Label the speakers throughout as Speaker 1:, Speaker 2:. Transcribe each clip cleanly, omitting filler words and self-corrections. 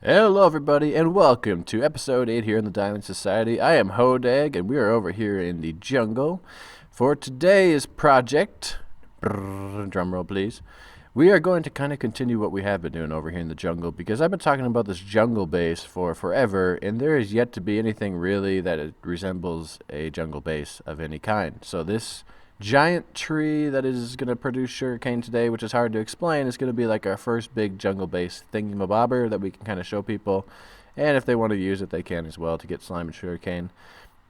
Speaker 1: Hello everybody and welcome to episode 8 here in the Diamond Society. I am Hodag and we are over here in the jungle for today's project. Drum roll please. We are going to kind of continue what we have been doing over here in the jungle because I've been talking about this jungle base for forever and there is yet to be anything really that it resembles a jungle base of any kind. So this giant tree that is going to produce sugarcane today, which is hard to explain, is going to be like our first big jungle base thingamabobber that we can kind of show people, and if they want to use it they can as well to get slime and sugarcane.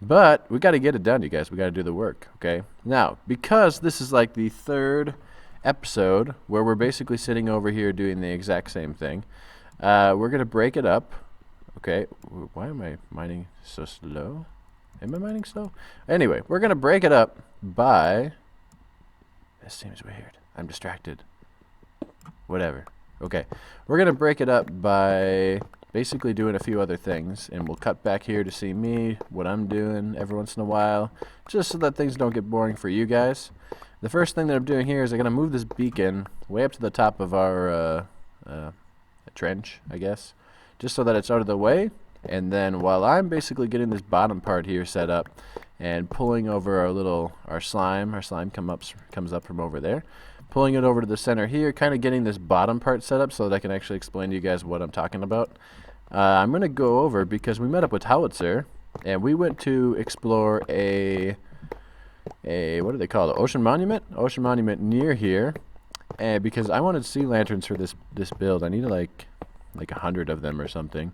Speaker 1: But we got to get it done, you guys. We got to do the work. Okay, now because this is like the third episode where we're basically sitting over here doing the exact same thing, we're going to break it up. Okay, why am I mining so slow? Am I mining slow? Anyway, we're going to break it up by... This seems weird. I'm distracted. Whatever. Okay. We're going to break it up by basically doing a few other things. And we'll cut back here to see me, what I'm doing every once in a while. Just so that things don't get boring for you guys. The first thing that I'm doing here is I'm going to move this beacon way up to the top of our trench, I guess. Just so that it's out of the way. And then while I'm basically getting this bottom part here set up and pulling over our slime comes up from over there, pulling it over to the center here, kind of getting this bottom part set up so that I can actually explain to you guys what I'm talking about. I'm going to go over because we met up with Howitzer and we went to explore a what do they call it? Ocean Monument? Ocean Monument near here. And because I wanted sea lanterns for this build. I needed like 100 of them or something.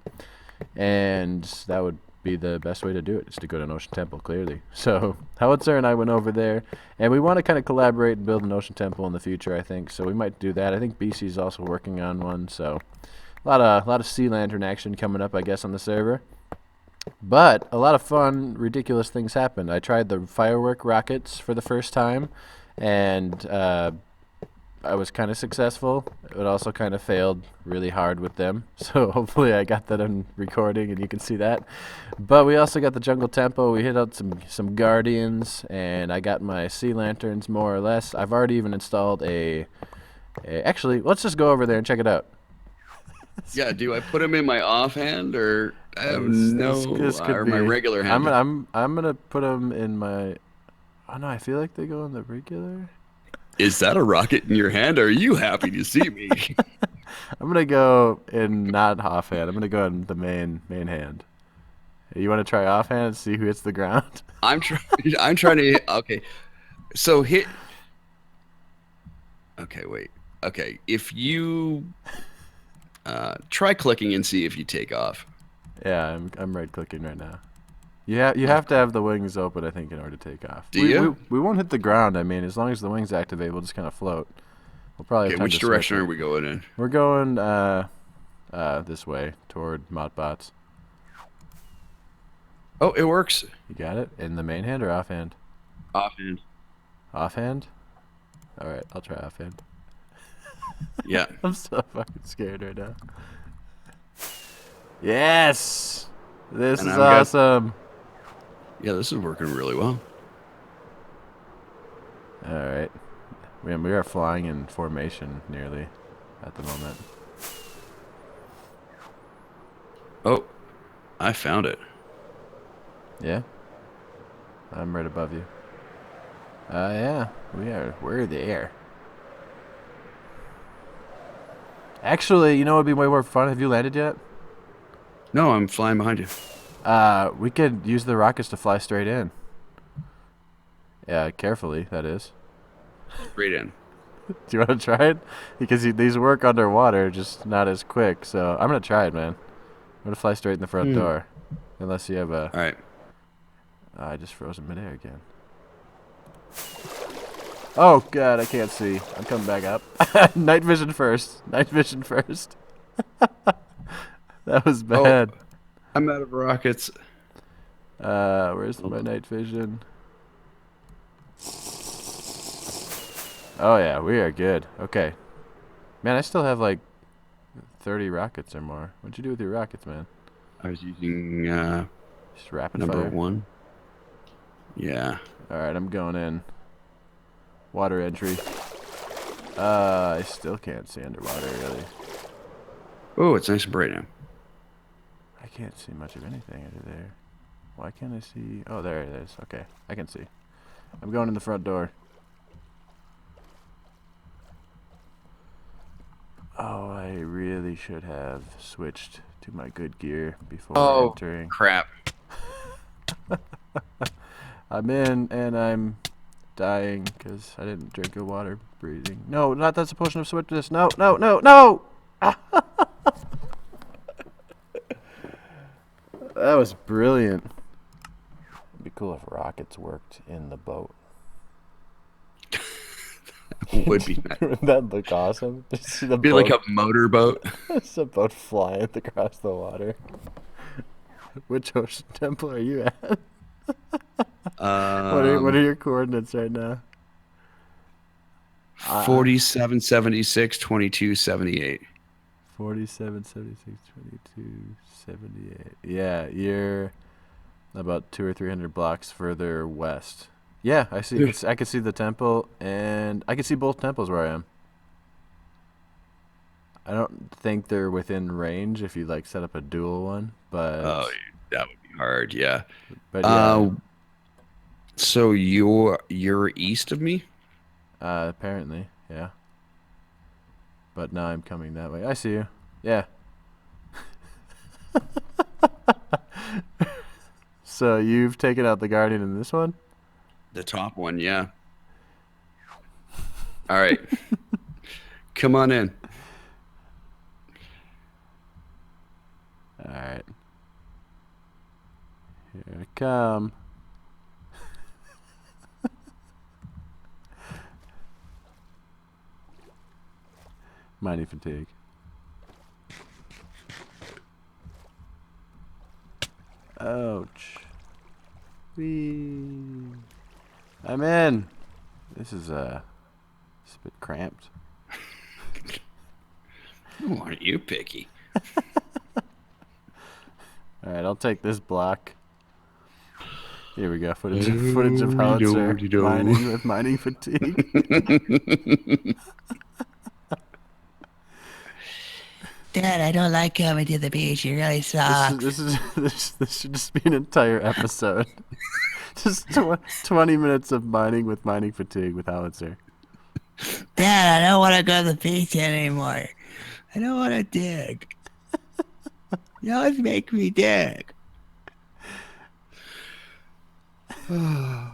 Speaker 1: And that would be the best way to do it, is to go to an Ocean Temple, clearly. So Howitzer and I went over there, and we want to kind of collaborate and build an Ocean Temple in the future, I think. So we might do that. I think BC's also working on one, so a lot of sea lantern action coming up, I guess, on the server. But a lot of fun, ridiculous things happened. I tried the firework rockets for the first time, and I was kind of successful. It also kind of failed really hard with them. So hopefully I got that on recording and you can see that. But we also got the jungle tempo. We hit out some guardians and I got my sea lanterns more or less. I've already even installed actually, let's just go over there and check it out.
Speaker 2: Yeah, do I put them in my offhand or or my regular hand?
Speaker 1: I'm gonna put them in my... Oh no, I feel like they go in the regular...
Speaker 2: Is that a rocket in your hand? Or are you happy to see me?
Speaker 1: I'm gonna go in not offhand. I'm gonna go in the main hand. You want to try offhand and see who hits the ground?
Speaker 2: I'm trying to. Okay, so hit. Okay, wait. Okay, if you try clicking and see if you take off.
Speaker 1: Yeah, I'm right clicking right now. Yeah, you have to have the wings open, I think, in order to take off.
Speaker 2: Do you?
Speaker 1: We won't hit the ground. I mean, as long as the wings activate, we'll just kind of float. We'll probably.
Speaker 2: Okay, which direction are we going in?
Speaker 1: We're going this way toward Modbots.
Speaker 2: Oh, it works.
Speaker 1: You got it? In the main hand or offhand?
Speaker 2: Offhand.
Speaker 1: Offhand? All right, I'll try offhand.
Speaker 2: Yeah.
Speaker 1: I'm so fucking scared right now. Yes, this is awesome.
Speaker 2: Yeah, this is working really well.
Speaker 1: All right. We are flying in formation nearly at the moment.
Speaker 2: Oh, I found it.
Speaker 1: Yeah? I'm right above you. Yeah, we're there. Actually, you know what would be way more fun? Have you landed yet?
Speaker 2: No, I'm flying behind you.
Speaker 1: We could use the rockets to fly straight in. Yeah, carefully, that is.
Speaker 2: Straight in.
Speaker 1: Do you want to try it? Because these work underwater, just not as quick. So I'm going to try it, man. I'm going to fly straight in the front door. Unless you have a...
Speaker 2: All right.
Speaker 1: I just froze in midair again. Oh, God, I can't see. I'm coming back up. Night vision first. Night vision first. That was bad.
Speaker 2: Oh, I'm out of rockets.
Speaker 1: Where's my night vision? Oh, yeah, we are good. Okay. Man, I still have like 30 rockets or more. What'd you do with your rockets, man?
Speaker 2: I was using
Speaker 1: just rapid
Speaker 2: number
Speaker 1: fire.
Speaker 2: 1. Yeah.
Speaker 1: All right, I'm going in. water entry. I still can't see underwater, really.
Speaker 2: Oh, it's nice and bright now.
Speaker 1: I can't see much of anything under there. Why can't I see? Oh, there it is. Okay, I can see. I'm going in the front door. Oh, I really should have switched to my good gear before entering.
Speaker 2: Crap.
Speaker 1: I'm in, and I'm dying because I didn't drink the water breathing. No, not that's a potion of swiftness. No, no, no, no! That was brilliant. It'd be cool if rockets worked in the boat.
Speaker 2: Would be nice.
Speaker 1: That'd look awesome. Just see the
Speaker 2: be
Speaker 1: boat.
Speaker 2: Like a motorboat.
Speaker 1: It's a boat flying across the water. Which ocean temple are you at? What are your coordinates right now?
Speaker 2: 47, 76, 22, 78.
Speaker 1: 47, 76, 22, 78. Yeah, you're about 200 or 300 blocks further west. Yeah, I see. I can see the temple, and I can see both temples where I am. I don't think they're within range if you like set up a dual one, but
Speaker 2: that would be hard. Yeah.
Speaker 1: But yeah.
Speaker 2: So you're east of me?
Speaker 1: Apparently, yeah. But now I'm coming that way. I see you. Yeah. So you've taken out the Guardian in this one?
Speaker 2: The top one, yeah. All right. Come on in.
Speaker 1: All right. Here I come. Mighty fatigue. Ouch. Whee. I'm in. This is a bit cramped.
Speaker 2: Oh, aren't you picky?
Speaker 1: All right, I'll take this block. Here we go. Footage of howitzer mining with mining fatigue.
Speaker 3: Dad, I don't like coming to the beach. It really sucks.
Speaker 1: This should just be an entire episode. Just 20 minutes of mining with mining fatigue with howitzer.
Speaker 3: Dad, I don't want to go to the beach anymore. I don't want to dig. You always make me dig.
Speaker 1: You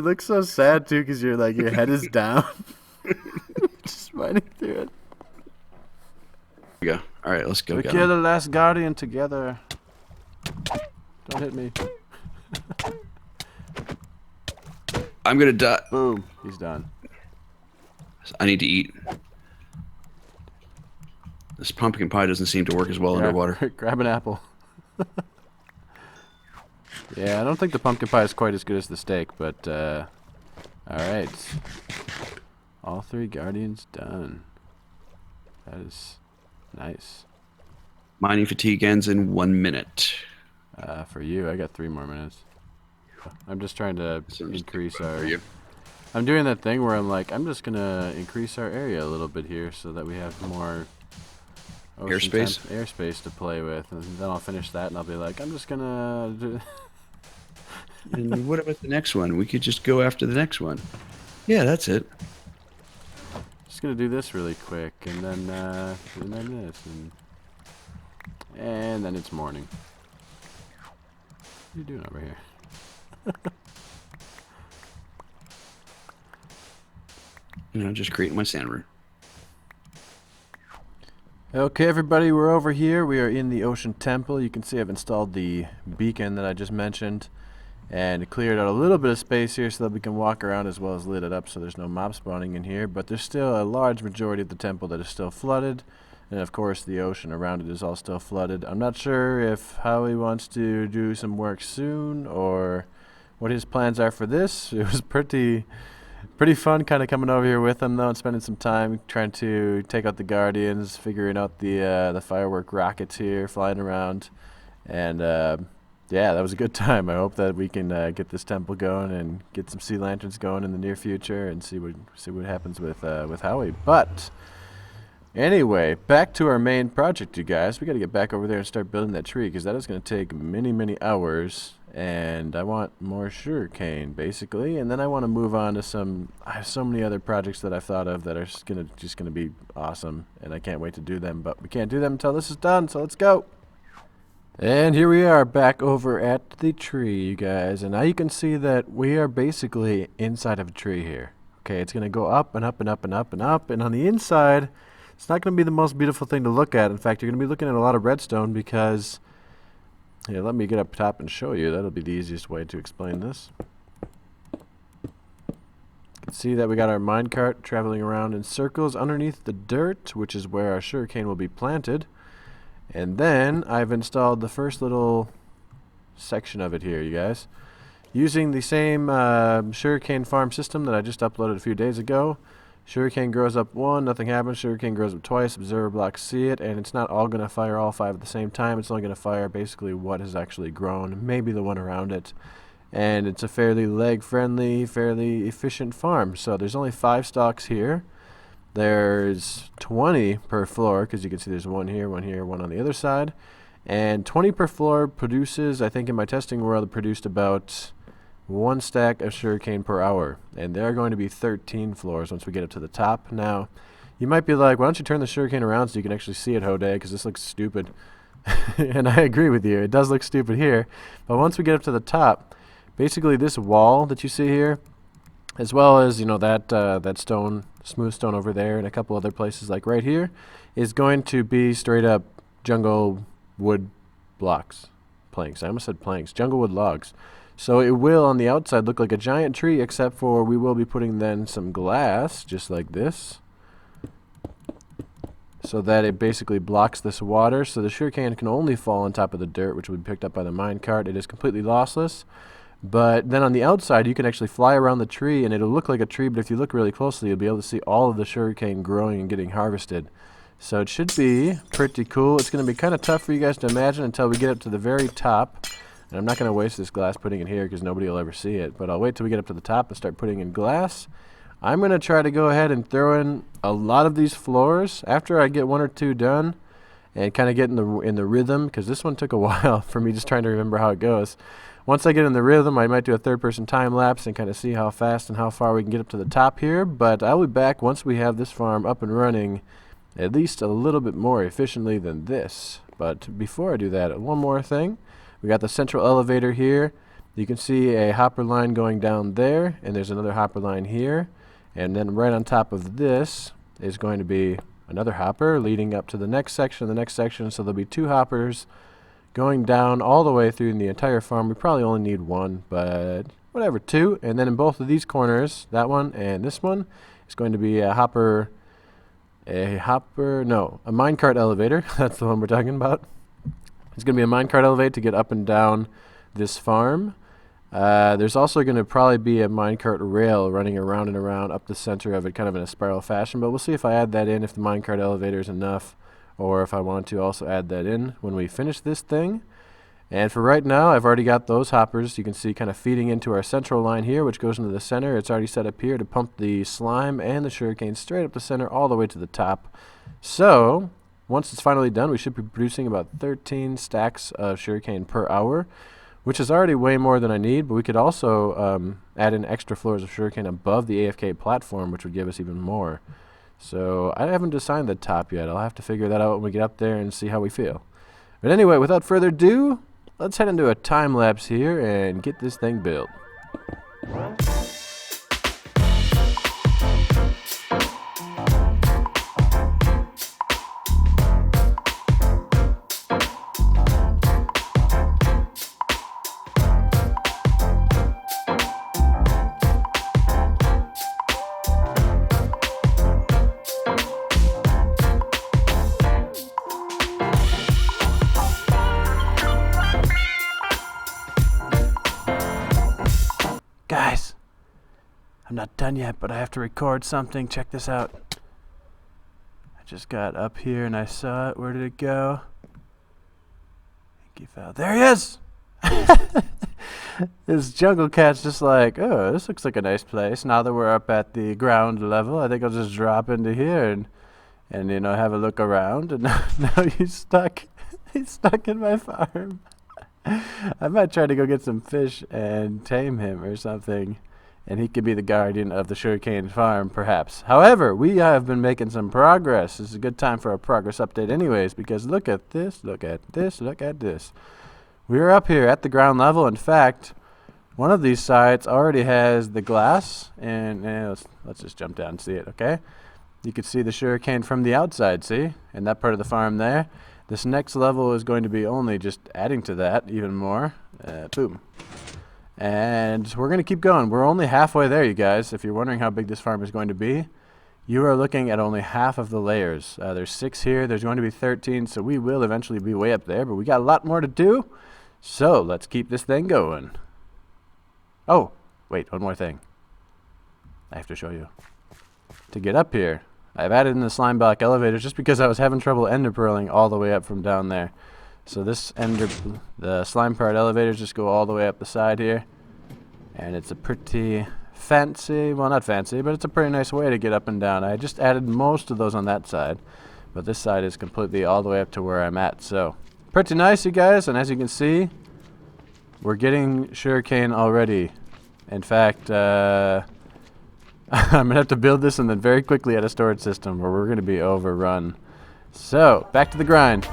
Speaker 1: look so sad too because you're like your head is down. Just mining through it.
Speaker 2: Go. All right, let's go.
Speaker 1: We kill the last Guardian together. Don't hit me.
Speaker 2: I'm gonna die.
Speaker 1: Boom. He's done.
Speaker 2: I need to eat. This pumpkin pie doesn't seem to work as well underwater.
Speaker 1: Grab an apple. Yeah, I don't think the pumpkin pie is quite as good as the steak, but all right. All 3 Guardians done. That is nice.
Speaker 2: Mining fatigue ends in 1 minute.
Speaker 1: For you, I got 3 more minutes. I'm just trying to increase our... I'm doing that thing where I'm like, I'm just going to increase our area a little bit here so that we have more... airspace to play with. And then I'll finish that and I'll be like, I'm just going to...
Speaker 2: And what about the next one? We could just go after the next one. Yeah, that's it.
Speaker 1: Just going to do this really quick and then this. And then it's morning. What are you doing over here?
Speaker 2: Just creating my sand rune.
Speaker 1: Okay, everybody, we're over here. We are in the Ocean Temple. You can see I've installed the beacon that I just mentioned and cleared out a little bit of space here so that we can walk around as well as lit it up so there's no mob spawning in here. But there's still a large majority of the temple that is still flooded. And of course the ocean around it is all still flooded. I'm not sure if Howie wants to do some work soon or what his plans are for this. It was pretty fun kind of coming over here with him though and spending some time trying to take out the Guardians, figuring out the firework rockets here flying around, and Yeah, that was a good time. I hope that we can get this temple going and get some sea lanterns going in the near future and see what happens with Howie. But anyway, back to our main project, you guys. We got to get back over there and start building that tree because that is going to take many hours. And I want more sugarcane, basically. And then I want to move on to some. I have so many other projects that I've thought of that are just gonna be awesome, and I can't wait to do them. But we can't do them until this is done. So let's go. And here we are back over at the tree, you guys. And now you can see that we are basically inside of a tree here. Okay, it's going to go up and up and up and up and up. And on the inside, it's not going to be the most beautiful thing to look at. In fact, you're going to be looking at a lot of redstone because... Here, let me get up top and show you. That'll be the easiest way to explain this. You can see that we got our minecart traveling around in circles underneath the dirt, which is where our sugarcane will be planted. And then I've installed the first little section of it here, you guys. Using the same sugarcane farm system that I just uploaded a few days ago. Sugarcane grows up 1, nothing happens. Sugarcane grows up twice, observer blocks see it, and it's not all going to fire all 5 at the same time. It's only going to fire basically what has actually grown, maybe the one around it. And it's a fairly leg-friendly, fairly efficient farm. So there's only 5 stalks here. There's 20 per floor, because you can see there's one here, one on the other side. And 20 per floor produces, I think in my testing world, it produced about 1 stack of sugarcane per hour. And there are going to be 13 floors once we get up to the top. Now, you might be like, why don't you turn the sugarcane around so you can actually see it, Hoday, because this looks stupid. And I agree with you. It does look stupid here. But once we get up to the top, basically this wall that you see here, as well as, you know, that stone, smooth stone over there and a couple other places like right here, is going to be straight up jungle wood blocks. Planks. I almost said planks. Jungle wood logs. So it will, on the outside, look like a giant tree, except for we will be putting then some glass, just like this, so that it basically blocks this water. So the sugarcane can only fall on top of the dirt, which would be picked up by the minecart. It is completely lossless. But then on the outside, you can actually fly around the tree, and it'll look like a tree, but if you look really closely, you'll be able to see all of the sugarcane growing and getting harvested. So it should be pretty cool. It's going to be kind of tough for you guys to imagine until we get up to the very top. And I'm not going to waste this glass putting it here because nobody will ever see it. But I'll wait till we get up to the top and start putting in glass. I'm going to try to go ahead and throw in a lot of these floors after I get 1 or 2 done and kind of get in the rhythm, because this one took a while for me just trying to remember how it goes. Once I get in the rhythm, I might do a third-person time lapse and kind of see how fast and how far we can get up to the top here. But I'll be back once we have this farm up and running at least a little bit more efficiently than this. But before I do that, one more thing. We got the central elevator here. You can see a hopper line going down there, and there's another hopper line here. And then right on top of this is going to be another hopper leading up to the next section, so there'll be 2 hoppers going down all the way through the entire farm. We probably only need 1, but whatever, 2. And then in both of these corners, that one and this one, is going to be a minecart elevator. That's the one we're talking about. It's going to be a minecart elevator to get up and down this farm. There's also going to probably be a minecart rail running around and around up the center of it, kind of in a spiral fashion, but we'll see if I add that in, if the minecart elevator is enough, or if I want to also add that in when we finish this thing. And for right now, I've already got those hoppers, you can see, kind of feeding into our central line here, which goes into the center. It's already set up here to pump the slime and the sugarcane straight up the center all the way to the top. So once it's finally done, we should be producing about 13 stacks of sugarcane per hour, which is already way more than I need, but we could also add in extra floors of sugarcane above the AFK platform, which would give us even more. So I haven't designed the top yet. I'll have to figure that out when we get up there and see how we feel. But anyway, without further ado, let's head into a time lapse here and get this thing built. Guys, I'm not done yet, but I have to record something. Check this out. I just got up here and I saw it. Where did it go? Thank you, file. There he is! This jungle cat's just like, oh, this looks like a nice place. Now that we're up at the ground level, I think I'll just drop into here and you know, have a look around. And now he's stuck. He's stuck in my farm. I might try to go get some fish and tame him or something, and he could be the guardian of the sugarcane farm, perhaps. However, we have been making some progress. This is a good time for a progress update anyways, because look at this, look at this, look at this. We are up here at the ground level. In fact, one of these sides already has the glass, and let's just jump down and see it, okay? You can see the sugarcane from the outside, see? In that part of the farm there. This next level is going to be only just adding to that even more. Boom. And we're going to keep going. We're only halfway there, you guys. If you're wondering how big this farm is going to be, you are looking at only half of the layers. There's 6 here. There's going to be 13, so we will eventually be way up there, but we got a lot more to do. So let's keep this thing going. Oh, wait, one more thing. I have to show you. To get up here, I've added in the slime block elevators just because I was having trouble ender pearling all the way up from down there. So the slime part elevators just go all the way up the side here. And it's a pretty fancy, well, not fancy, but it's a pretty nice way to get up and down. I just added most of those on that side, but this side is completely all the way up to where I'm at. So pretty nice, you guys. And as you can see, we're getting sugarcane already. In fact, I'm going to have to build this and then very quickly add a storage system or we're going to be overrun. So, back to the grind.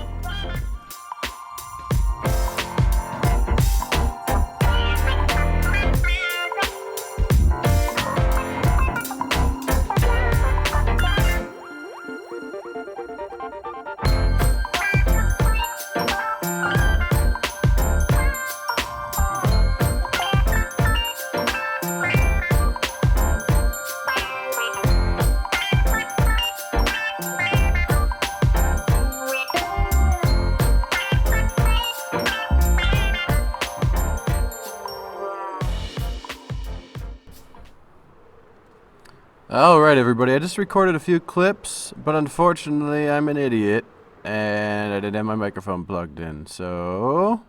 Speaker 1: Alright everybody, I just recorded a few clips, but unfortunately I'm an idiot, and I didn't have my microphone plugged in, so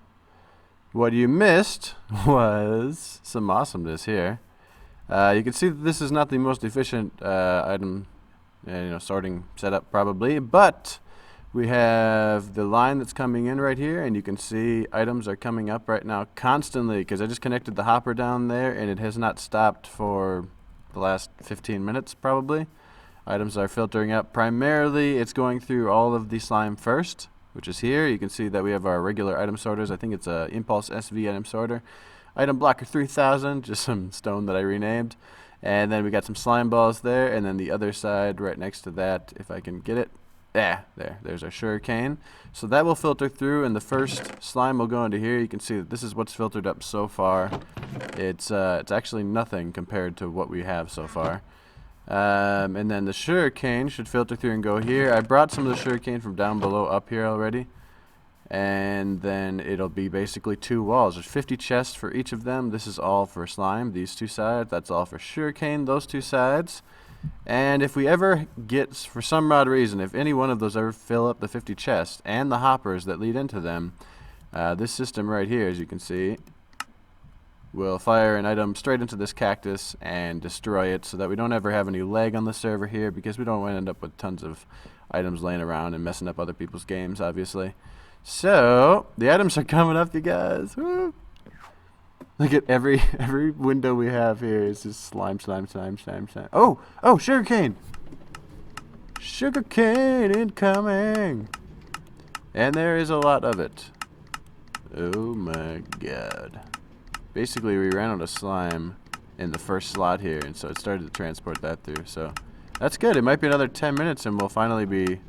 Speaker 1: what you missed was some awesomeness here. You can see that this is not the most efficient item, sorting setup probably, but we have the line that's coming in right here, and you can see items are coming up right now constantly, because I just connected the hopper down there, and it has not stopped for the last 15 minutes probably. Items are filtering up. Primarily it's going through all of the slime first, which is here. You can see that we have our regular item sorters. I think it's a Impulse SV item sorter. Item blocker 3000, just some stone that I renamed. And then we got some slime balls there, and then the other side right next to that, if I can get it. There's our sugarcane. So that will filter through, and the first slime will go into here. You can see that this is what's filtered up so far. It's actually nothing compared to what we have so far. And then the sugarcane should filter through and go here. I brought some of the sugarcane from down below up here already. And then it'll be basically 2 walls. There's 50 chests for each of them. This is all for slime, these 2 sides. That's all for sugarcane, those 2 sides. And if we ever get, for some odd reason, if any one of those ever fill up the 50 chests and the hoppers that lead into them, this system right here, as you can see, will fire an item straight into this cactus and destroy it, so that we don't ever have any lag on the server here, because we don't want to end up with tons of items laying around and messing up other people's games, obviously. So the items are coming up, you guys. Woo! Look at every window we have here is just slime. Oh, sugarcane! Sugarcane incoming! And there is a lot of it. Oh my god. Basically, we ran out of slime in the first slot here, and so it started to transport that through. So that's good. It might be another 10 minutes, and we'll finally be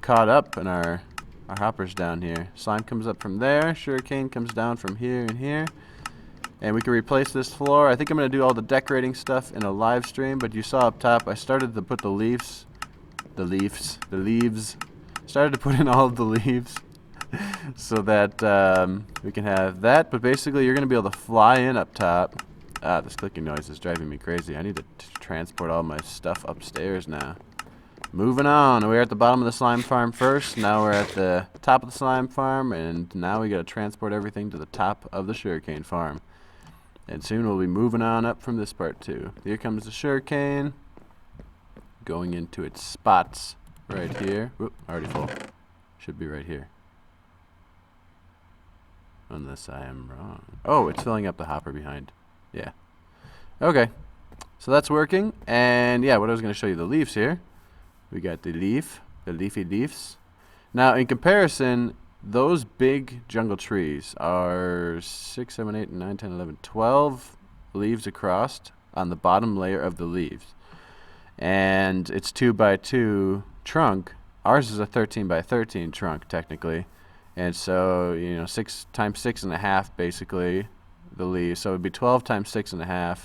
Speaker 1: caught up in our hoppers down here. Slime comes up from there. Sugarcane comes down from here and here. And we can replace this floor. I think I'm going to do all the decorating stuff in a live stream, but you saw up top I started to put the leaves. Started to put in all of the leaves so that we can have that. But basically you're going to be able to fly in up top. This clicking noise is driving me crazy. I need to transport all my stuff upstairs now. moving on. We're at the bottom of the slime farm first. Now we're at the top of the slime farm, and now we got to transport everything to the top of the sugarcane farm. And soon we'll be moving on up from this part too. Here comes the sugarcane, going into its spots right here. Whoop, already full. Should be right here. Unless I am wrong. Oh, it's filling up the hopper behind. Yeah. Okay. So that's working. And yeah, what I was going to show you, the leaves here. We got the leafy leaves. Now, in comparison, those big jungle trees are 6, 7, 8, 9, 10, 11, 12 leaves across on the bottom layer of the leaves. And it's 2x2 trunk. Ours is a 13x13 trunk, technically. And so, you know, 6 times 6.5, basically, the leaves. So it would be 12 times 6.5.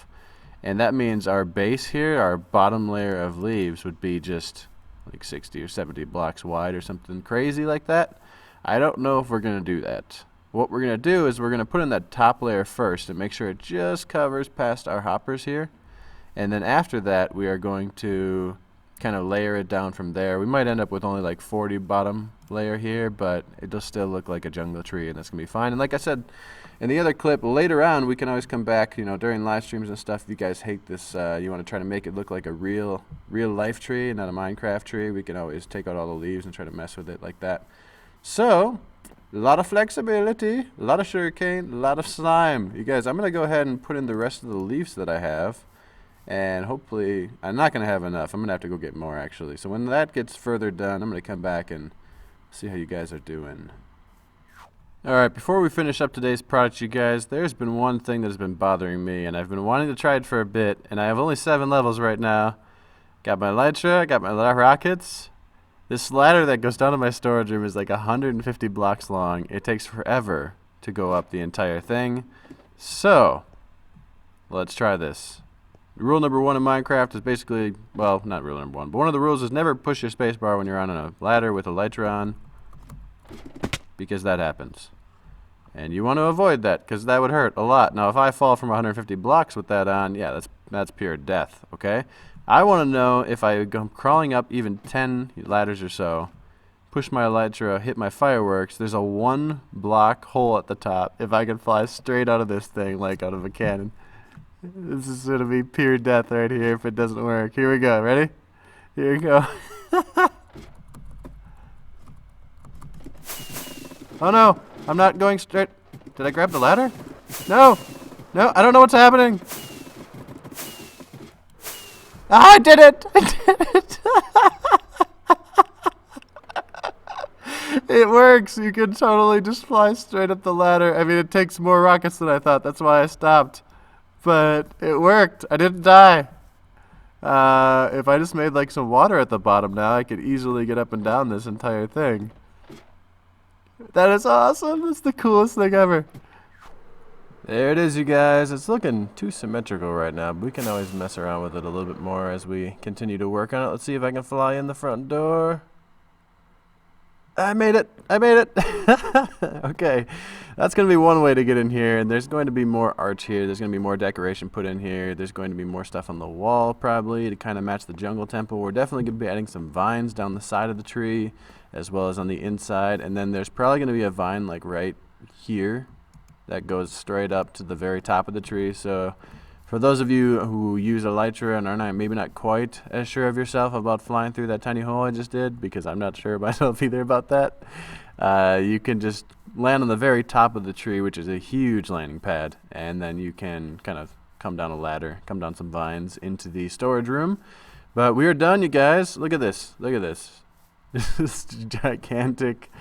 Speaker 1: And that means our base here, our bottom layer of leaves, would be just like 60 or 70 blocks wide or something crazy like that. I don't know if we're going to do that. What we're going to do is we're going to put in that top layer first and make sure it just covers past our hoppers here. And then after that, we are going to kind of layer it down from there. We might end up with only like 40 bottom layer here, but it'll still look like a jungle tree, and that's going to be fine. And like I said in the other clip, later on, we can always come back, you know, during live streams and stuff. If you guys hate this, you want to try to make it look like a real life tree and not a Minecraft tree, we can always take out all the leaves and try to mess with it like that. So, a lot of flexibility, a lot of sugarcane, a lot of slime. You guys, I'm going to go ahead and put in the rest of the leaves that I have. And hopefully, I'm not going to have enough. I'm going to have to go get more, actually. So when that gets further done, I'm going to come back and see how you guys are doing. Alright, before we finish up today's project, you guys, there's been one thing that has been bothering me, and I've been wanting to try it for a bit, and I have only 7 levels right now. Got my elytra, got my rockets. This ladder that goes down to my storage room is like 150 blocks long. It takes forever to go up the entire thing. So, let's try this. Rule number 1 in Minecraft is basically, well, not rule number 1, but one of the rules is never push your spacebar when you're on a ladder with elytra on, because that happens. And you want to avoid that, because that would hurt a lot. Now, if I fall from 150 blocks with that on, yeah, that's pure death, okay? I want to know if I go crawling up even 10 ladders or so, push my elytra, hit my fireworks, there's a 1 block hole at the top. If I can fly straight out of this thing, like out of a cannon. This is going to be pure death right here if it doesn't work. Here we go. Ready? Here we go. Oh no, I'm not going straight. Did I grab the ladder? No, I don't know what's happening. Ah, I did it! I did it! It works. You can totally just fly straight up the ladder. I mean, it takes more rockets than I thought. That's why I stopped. But it worked. I didn't die. If I just made like some water at the bottom now, I could easily get up and down this entire thing. That is awesome. That's the coolest thing ever. There it is, you guys. It's looking too symmetrical right now, but we can always mess around with it a little bit more as we continue to work on it. Let's see if I can fly in the front door. I made it. Okay, that's going to be one way to get in here, and there's going to be more arch here. There's going to be more decoration put in here. There's going to be more stuff on the wall, probably, to kind of match the jungle temple. We're definitely going to be adding some vines down the side of the tree, as well as on the inside, and then there's probably going to be a vine, like, right here that goes straight up to the very top of the tree. So for those of you who use elytra and are maybe not quite as sure of yourself about flying through that tiny hole I just did, because I'm not sure myself either about that, you can just land on the very top of the tree, which is a huge landing pad, and then you can kind of come down a ladder, come down some vines into the storage room. But we are done, you guys. Look at this. Look at this. This gigantic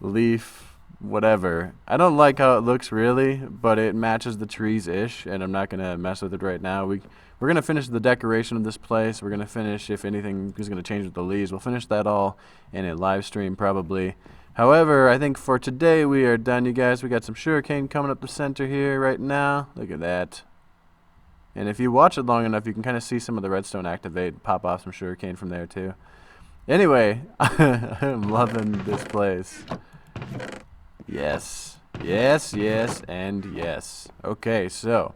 Speaker 1: leaf whatever. I don't like how it looks really, but it matches the trees-ish, and I'm not going to mess with it right now. We're going to finish the decoration of this place. We're going to finish, if anything is going to change with the leaves, we'll finish that all in a live stream probably. However, I think for today we are done, you guys. We got some sugarcane coming up the center here right now. Look at that. And if you watch it long enough, you can kind of see some of the redstone activate, pop off some sugarcane from there too. Anyway, I'm loving this place. Yes, and yes. Okay, so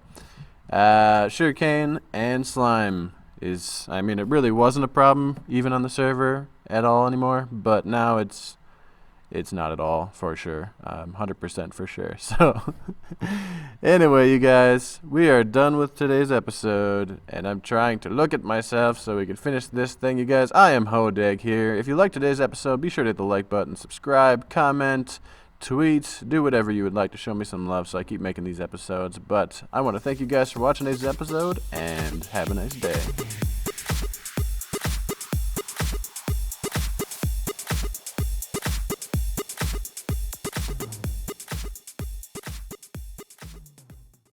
Speaker 1: sugarcane and slime I mean, it really wasn't a problem even on the server at all anymore, but now it's not at all, for sure. 100% for sure. So, anyway, you guys, we are done with today's episode, and I'm trying to look at myself so we can finish this thing. You guys, I am Hodag here. If you liked today's episode, be sure to hit the like button, subscribe, comment, tweet, do whatever you would like to show me some love so I keep making these episodes. But I want to thank you guys for watching today's episode, and have a nice day.